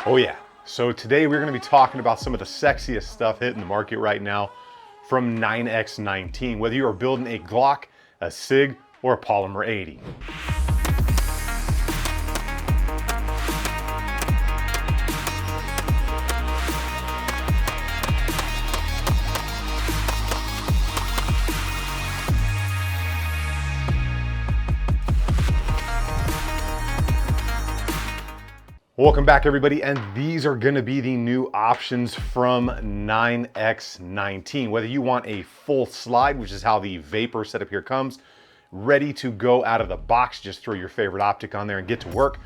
Oh yeah, so today we're going to be talking about some of the sexiest stuff hitting the market right now from Ninex19, whether you are building a Glock, a SIG, or a Polymer 80. Welcome back everybody, and these are gonna be the new options from Ninex19. Whether you want a full slide, which is how the Vapor setup here comes, ready to go out of the box, just throw your favorite optic on there and get to work,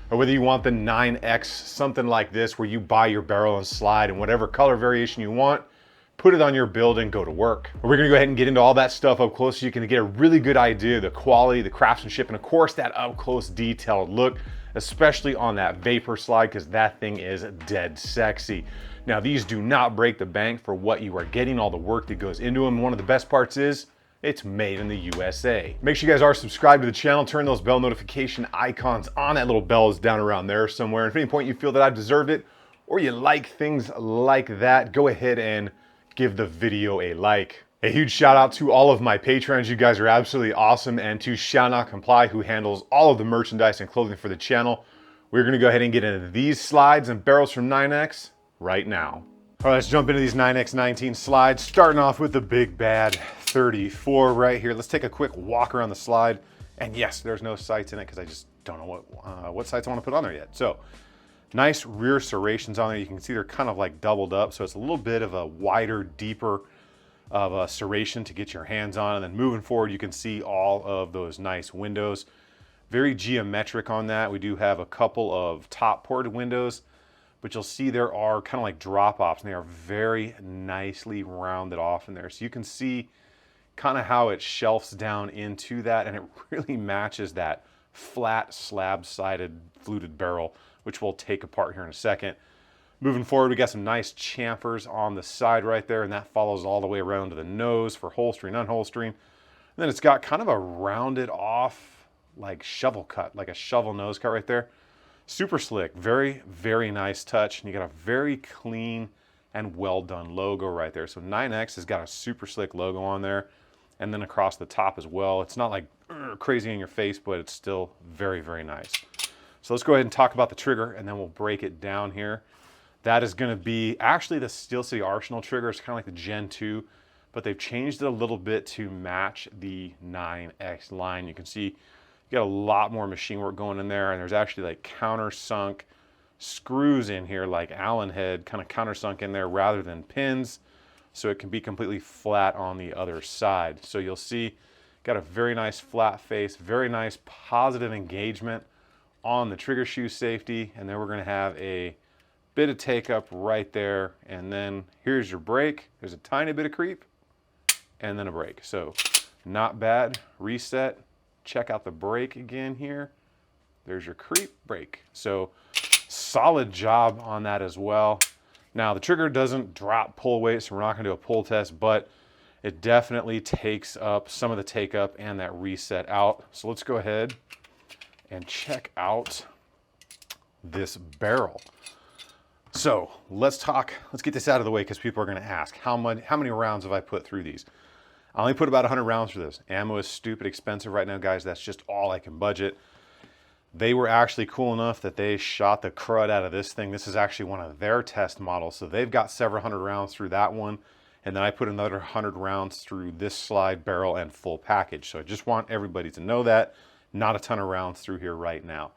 or whether you want the 9X, something like this, where you buy your barrel and slide in whatever color variation you want, put it on your build and go to work. We're gonna go ahead and get into all that stuff up close so you can get a really good idea of the quality, the craftsmanship, and of course that up close detailed look, especially on that Vapor slide, because that thing is dead sexy. Now these do not break the bank for what you are getting, all the work that goes into them. One of the best parts is it's made in the USA. Make sure you guys are subscribed to the channel, turn those bell notification icons on. That little bell is down around there somewhere. And if at any point you feel that I've deserved it, or you like things like that, go ahead and give the video a like. A huge shout out to all of my patrons. You guys are absolutely awesome. And to Shall Not Comply, who handles all of the merchandise and clothing for the channel. We're gonna go ahead and get into these slides and barrels from 9X right now. All right, let's jump into these Ninex19 slides, starting off with the big bad 34 right here. Let's take a quick walk around the slide. And yes, there's no sights in it because I just don't know what sights I want to put on there yet. So nice rear serrations on there. You can see they're kind of like doubled up. So it's a little bit of a wider, deeper of a serration to get your hands on. And then moving forward, you can see all of those nice windows. Very geometric on that. We do have a couple of top ported windows, but you'll see there are kind of like drop offs, and they are very nicely rounded off in there. So you can see kind of how it shelves down into that, and it really matches that flat slab-sided fluted barrel, which we'll take apart here in a second. Moving forward, we got some nice chamfers on the side right there, and that follows all the way around to the nose for holstering, unholstering. And then it's got kind of a rounded off, like shovel cut, like a shovel nose cut right there. Super slick, very, very nice touch. And you got a very clean and well done logo right there. So 9X has got a super slick logo on there. And then across the top as well. It's not like crazy in your face, but it's still very, very nice. So let's go ahead and talk about the trigger, and then we'll break it down here. That is going to be actually the Steel City Arsenal trigger. It's kind of like the Gen 2, but they've changed it a little bit to match the 9X line. You can see you got a lot more machine work going in there, and there's actually like countersunk screws in here, like Allen head, kind of countersunk in there rather than pins, so it can be completely flat on the other side. So you'll see got a very nice flat face, very nice positive engagement on the trigger shoe safety, and then we're going to have a bit of take up right there, and then here's your brake. There's a tiny bit of creep, and then a brake. So not bad. Reset. Check out the brake again here. There's your creep, brake. So solid job on that as well. Now the trigger doesn't drop pull weight, so we're not gonna do a pull test, but it definitely takes up some of the take up and that reset out. So let's go ahead and check out this barrel. So let's get this out of the way, because people are going to ask, how many rounds have I put through these? I only put about 100 rounds for this. Ammo is stupid expensive right now, guys. That's just all I can budget. They were actually cool enough that they shot the crud out of this thing. This is actually one of their test models. So they've got several hundred rounds through that one. And then I put another 100 rounds through this slide, barrel, and full package. So I just want everybody to know that. Not a ton of rounds through here right now.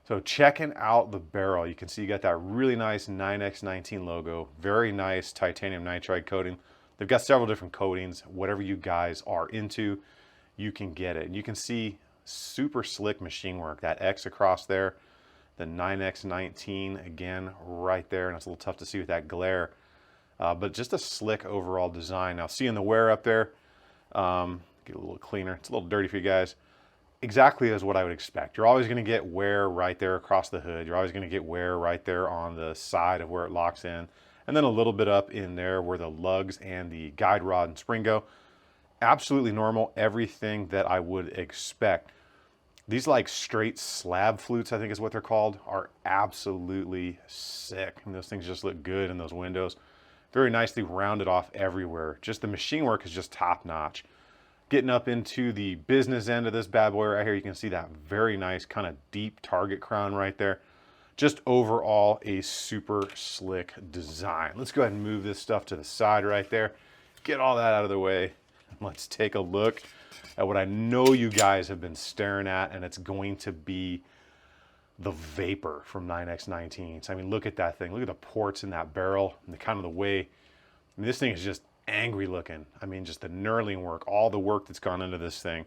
So checking out the barrel, you can see you got that really nice Ninex19 logo, very nice titanium nitride coating. They've got several different coatings. Whatever you guys are into, you can get it. And you can see super slick machine work. That X across there, the Ninex19 again right there, and it's a little tough to see with that glare. But just a slick overall design. Now seeing the wear up there, get a little cleaner. It's a little dirty for you guys. Exactly as what I would expect. You're always going to get wear right there across the hood. You're always going to get wear right there on the side of where it locks in. And then a little bit up in there where the lugs and the guide rod and spring go. Absolutely normal. Everything that I would expect. These like straight slab flutes, I think is what they're called, are absolutely sick. And those things just look good in those windows. Very nicely rounded off everywhere. Just the machine work is just top notch. Getting up into the business end of this bad boy right here, you can see that very nice kind of deep target crown right there. Just overall a super slick design. Let's go ahead and move this stuff to the side right there. Get all that out of the way. Let's take a look at what I know you guys have been staring at, and it's going to be the Vapor from Ninex19. So I mean, look at that thing. Look at the ports in that barrel and the kind of the way. I mean, this thing is just angry looking. I mean, just the knurling work, all the work that's gone into this thing,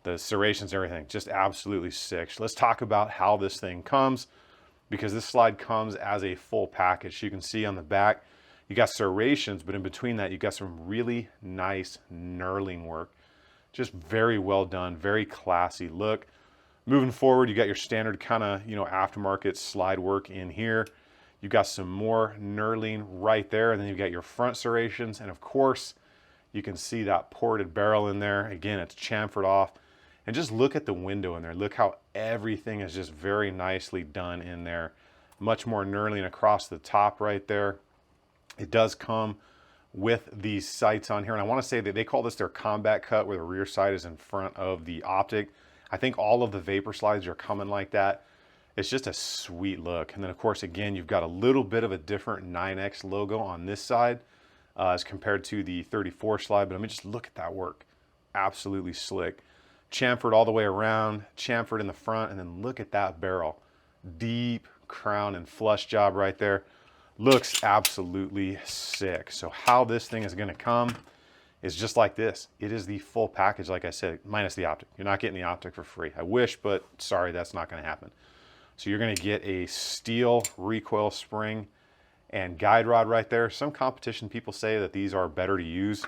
the serrations, everything, just absolutely sick. So let's talk about how this thing comes, because this slide comes as a full package. You can see on the back, you got serrations, but in between that, you got some really nice knurling work. Just very well done, very classy look. Moving forward, you got your standard kind of, you know, aftermarket slide work in here. You got some more knurling right there, and then you've got your front serrations, and of course, you can see that ported barrel in there. Again, it's chamfered off. And just look at the window in there. Look how everything is just very nicely done in there. Much more knurling across the top right there. It does come with these sights on here, and I want to say that they call this their combat cut, where the rear sight is in front of the optic. I think all of the Vapor slides are coming like that. It's just a sweet look. And then of course, again, you've got a little bit of a different 9X logo on this side as compared to the 34 slide, but I mean, just look at that work. Absolutely slick. Chamfered all the way around, chamfered in the front, and then look at that barrel. Deep crown and flush job right there. Looks absolutely sick. So how this thing is gonna come is just like this. It is the full package, like I said, minus the optic. You're not getting the optic for free. I wish, but sorry, that's not gonna happen. So you're gonna get a steel recoil spring and guide rod right there. Some competition people say that these are better to use.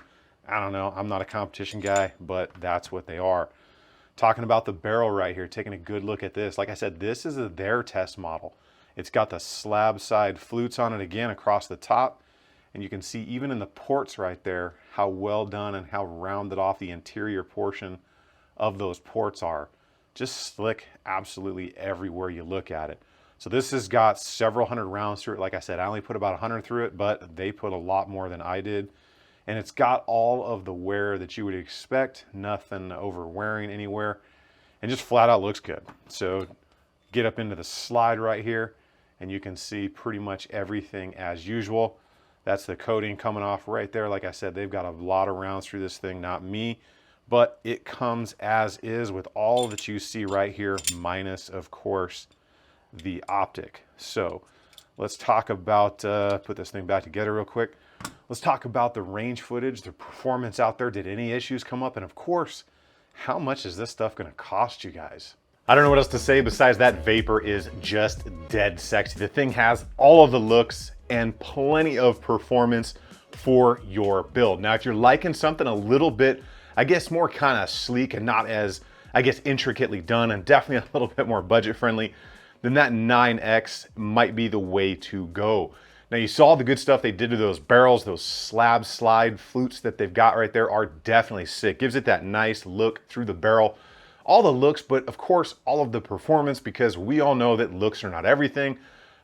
I don't know, I'm not a competition guy, but that's what they are. Talking about the barrel right here, taking a good look at this. Like I said, this is their test model. It's got the slab side flutes on it again across the top. And you can see even in the ports right there, how well done and how rounded off the interior portion of those ports are. Just slick absolutely everywhere you look at it. So this has got several hundred rounds through it. Like I said, I only put about 100 through it, but they put a lot more than I did. And it's got all of the wear that you would expect, nothing over wearing anywhere, and just flat out looks good. So get up into the slide right here, and you can see pretty much everything as usual. That's the coating coming off right there. Like I said, they've got a lot of rounds through this thing, not me, but it comes as is with all that you see right here, minus, of course, the optic. So let's talk about, put this thing back together real quick. Let's talk about the range footage, the performance out there. Did any issues come up? And of course, how much is this stuff gonna cost you guys? I don't know what else to say besides that Vapor is just dead sexy. The thing has all of the looks and plenty of performance for your build. Now, if you're liking something a little bit, I guess more kind of sleek and not as, I guess, intricately done, and definitely a little bit more budget friendly, then that 9X might be the way to go. Now, you saw the good stuff they did to those barrels. Those slab slide flutes that they've got right there are definitely sick. Gives it that nice look through the barrel. All the looks, but of course, all of the performance, because we all know that looks are not everything.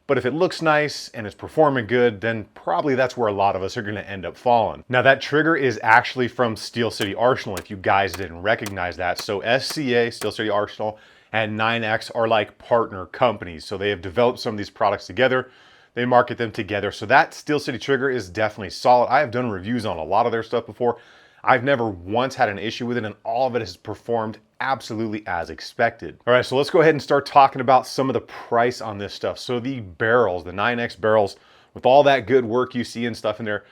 But if it looks nice and it's performing good, then probably that's where a lot of us are gonna end up falling. Now, that trigger is actually from Steel City Arsenal, if you guys didn't recognize that. So SCA, Steel City Arsenal, and 9X are like partner companies. So they have developed some of these products together. They market them together. So that Steel City trigger is definitely solid. I have done reviews on a lot of their stuff before. I've never once had an issue with it, and all of it has performed absolutely as expected. All right, so let's go ahead and start talking about some of the price on this stuff. So the barrels, the 9X barrels, with all that good work you see and stuff in there,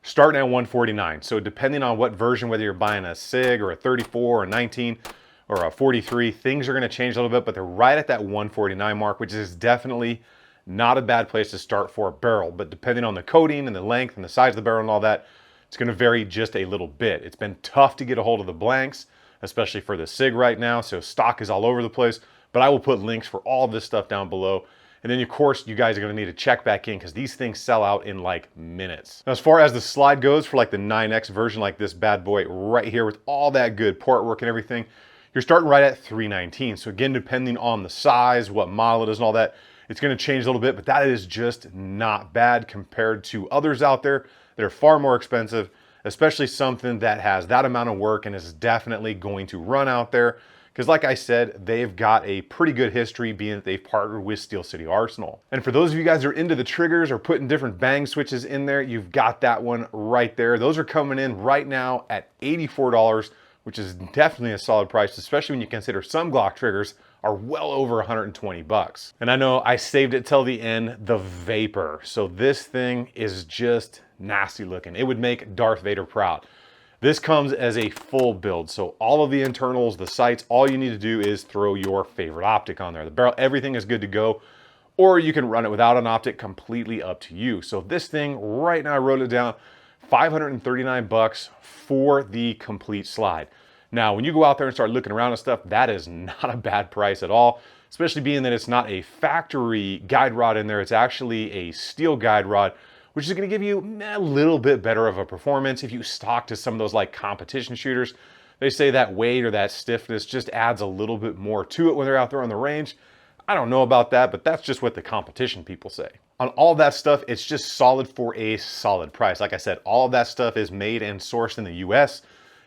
starting at $149. So depending on what version, whether you're buying a SIG or a 34 or a 19 or a 43, things are gonna change a little bit, but they're right at that $149 mark, which is definitely not a bad place to start for a barrel. But depending on the coating and the length and the size of the barrel and all that, it's gonna vary just a little bit. It's been tough to get a hold of the blanks, especially for the SIG right now, so stock is all over the place, but I will put links for all of this stuff down below. And then of course, you guys are gonna need to check back in because these things sell out in like minutes. Now, as far as the slide goes for like the 9X version, like this bad boy right here with all that good port work and everything, you're starting right at $319. So again, depending on the size, what model it is and all that, it's gonna change a little bit, but that is just not bad compared to others out there that are far more expensive, especially something that has that amount of work and is definitely going to run out there. Because like I said, they've got a pretty good history being that they've partnered with Steel City Arsenal. And for those of you guys that are into the triggers or putting different bang switches in there, you've got that one right there. Those are coming in right now at $84, which is definitely a solid price, especially when you consider some Glock triggers are well over 120 bucks. And I know I saved it till the end, the Vapor. So this thing is just nasty looking. It would make Darth Vader proud. This comes as a full build. So all of the internals, the sights, all you need to do is throw your favorite optic on there. The barrel, everything is good to go, or you can run it without an optic, completely up to you. So this thing right now, I wrote it down, 539 bucks for the complete slide. Now, when you go out there and start looking around and stuff, that is not a bad price at all, especially being that it's not a factory guide rod in there. It's actually a steel guide rod, which is going to give you a little bit better of a performance. If you stock to some of those like competition shooters, they say that weight or that stiffness just adds a little bit more to it when they're out there on the range. I don't know about that, but that's just what the competition people say. On all that stuff, it's just solid for a solid price. Like I said, all of that stuff is made and sourced in the US.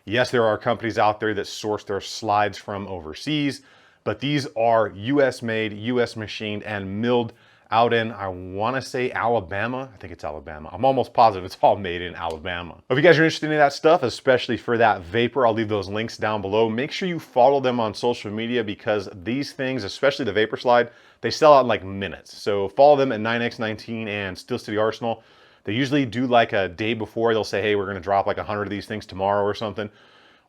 Yes, there are companies out there that source their slides from overseas, but these are US made, US machined, and milled out in, I wanna say Alabama. I think it's Alabama. I'm almost positive it's all made in Alabama. If you guys are interested in that stuff, especially for that Vapor, I'll leave those links down below. Make sure you follow them on social media because these things, especially the Vapor slide, they sell out in like minutes. So follow them at Ninex19 and Steel City Arsenal. They usually do like a day before. They'll say, hey, we're gonna drop like 100 of these things tomorrow or something.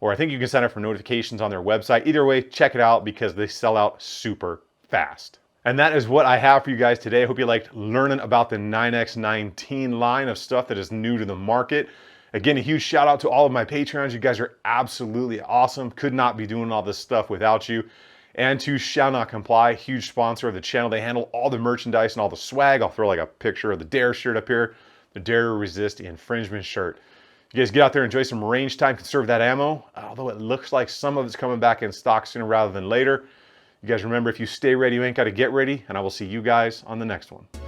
Or I think you can sign up for notifications on their website. Either way, check it out because they sell out super fast. And that is what I have for you guys today. I hope you liked learning about the Ninex19 line of stuff that is new to the market. Again, a huge shout out to all of my Patreons. You guys are absolutely awesome. Could not be doing all this stuff without you. And to Shall Not Comply, huge sponsor of the channel. They handle all the merchandise and all the swag. I'll throw like a picture of the Dare shirt up here. The Dare Resist Infringement shirt. You guys get out there, enjoy some range time, conserve that ammo. Although it looks like some of it's coming back in stock sooner rather than later. You guys remember, if you stay ready, you ain't got to get ready. And I will see you guys on the next one.